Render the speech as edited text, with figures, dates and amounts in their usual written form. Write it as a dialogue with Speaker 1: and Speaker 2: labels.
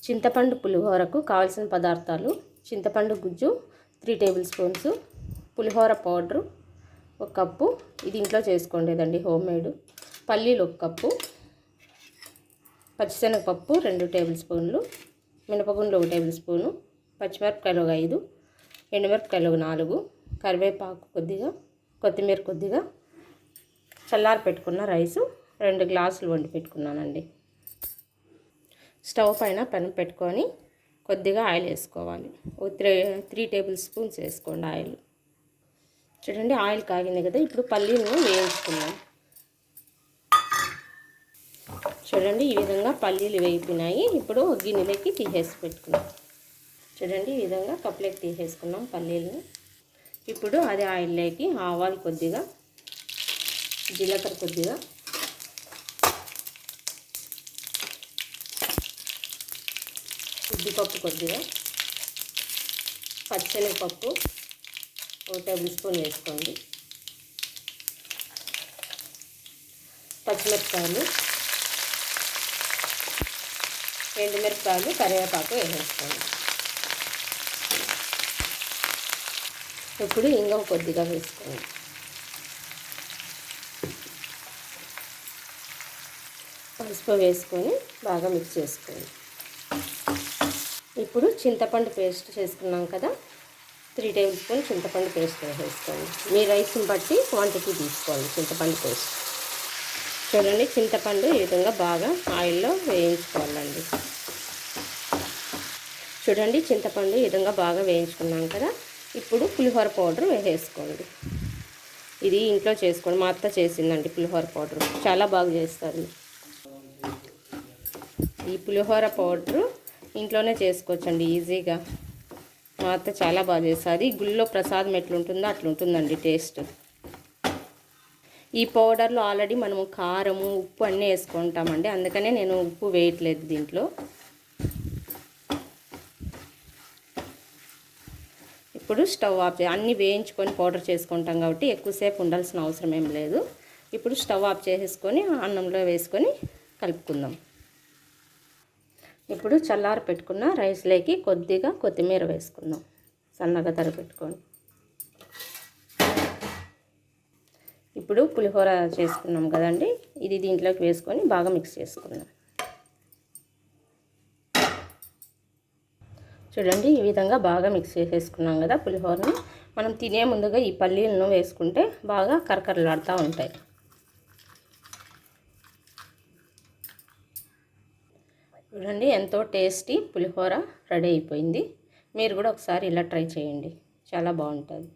Speaker 1: చింతపండు పులిహోరకు కావాల్సిన పదార్థాలు: చింతపండు గుజ్జు 3 టేబుల్ స్పూన్స్, పులిహోర పౌడరు 1 కప్పు, ఇది ఇంట్లో చేసుకోండేదండి, హోమ్ మేడ్. పల్లీలు 1 కప్పు, పచ్చిశనగపప్పు 2 టేబుల్ స్పూన్లు, మినపగుండ్లు 1 టేబుల్ స్పూను, పచ్చిమిరపకాయలు 5, ఎండుమిరపకాయలు 4, కరివేపాకు కొద్దిగా, కొత్తిమీర కొద్దిగా, చల్లారి పెట్టుకున్న రైసు 2 గ్లాసులు వండి పెట్టుకున్నానండి. స్టవ్ పైన పెనం పెట్టుకొని కొద్దిగా ఆయిల్ వేసుకోవాలి. 3 టేబుల్ స్పూన్స్ వేసుకోండి ఆయిల్. చూడండి, ఆయిల్ కాగింది కదా, ఇప్పుడు పల్లీలను వేయించుకుందాం. చూడండి, ఈ విధంగా పల్లీలు వేగిపోయినాయి. ఇప్పుడు గిన్నెలోకి తీసేసి పెట్టుకుందాం. చూడండి, ఈ విధంగా కప్పులోకి తీసేసుకున్నాం పల్లీలను. ఇప్పుడు అదే ఆయిల్లోకి ఆవాలు కొద్దిగా, జీలకర్ర కొద్దిగా, ఉద్దిపప్పు కొద్దిగా, పచ్చిశనగపప్పు 1 టేబుల్ స్పూన్ వేసుకోండి, పచ్చిమిరపకాయలు, ఎండుమిరపకాయలు, కరివేపాకు వేసేసుకోండి. ఇప్పుడు ఇంగువ కొద్దిగా వేసుకోండి. పసుపు వేసుకొని బాగా మిక్స్ చేసుకోండి. ఇప్పుడు చింతపండు పేస్ట్ చేసుకున్నాం కదా, 3 టేబుల్ స్పూన్ చింతపండు పేస్ట్ వేసేసుకోండి. మీ రైస్ని బట్టి క్వాంటిటీ తీసుకోండి చింతపండు పేస్ట్. చూడండి, చింతపండు ఈ విధంగా బాగా ఆయిల్లో వేయించుకోవాలండి. చూడండి, చింతపండు ఈ విధంగా బాగా వేయించుకున్నాం కదా, ఇప్పుడు పులిహోర పౌడర్ వేసేసుకోండి. ఇది ఇంట్లో చేసుకోండి, మా అత్త చేసిందండి పులిహోర పౌడర్, చాలా బాగా చేస్తారు. ఈ పులిహోర పౌడరు ఇంట్లోనే చేసుకోవచ్చండి ఈజీగా. మా అత్త చాలా బాగా చేస్తుంది. గుళ్ళో ప్రసాదం ఎట్లుంటుందో అట్లుంటుందండి టేస్ట్. ఈ పౌడర్లో ఆల్రెడీ మనము కారము, ఉప్పు అన్నీ వేసుకుంటామండి, అందుకనే నేను ఉప్పు వేయట్లేదు దీంట్లో. ఇప్పుడు స్టవ్ ఆఫ్ అన్నీ వేయించుకొని పౌడర్ చేసుకుంటాం కాబట్టి ఎక్కువసేపు ఉండాల్సిన అవసరం ఏం లేదు. ఇప్పుడు స్టవ్ ఆఫ్ చేసేసుకొని అన్నంలో వేసుకొని కలుపుకుందాం. ఇప్పుడు చల్లారి పెట్టుకున్న రైస్లోకి కొద్దిగా కొత్తిమీర వేసుకుందాం, సన్నగా తరిపెట్టుకొని. ఇప్పుడు పులిహోర చేసుకున్నాం కదండి, ఇది దీంట్లోకి వేసుకొని బాగా మిక్స్ చేసుకుందాం. చూడండి, ఈ విధంగా బాగా మిక్స్ చేసేసుకున్నాం కదా పులిహోరని. మనం తినే ముందుగా ఈ పల్లీలను వేసుకుంటే బాగా కరకరలాడుతూ ఉంటాయి. చూడండి, ఎంతో టేస్టీ పులిహోర రెడీ అయిపోయింది. మీరు కూడా ఒకసారి ఇలా ట్రై చేయండి, చాలా బాగుంటుంది.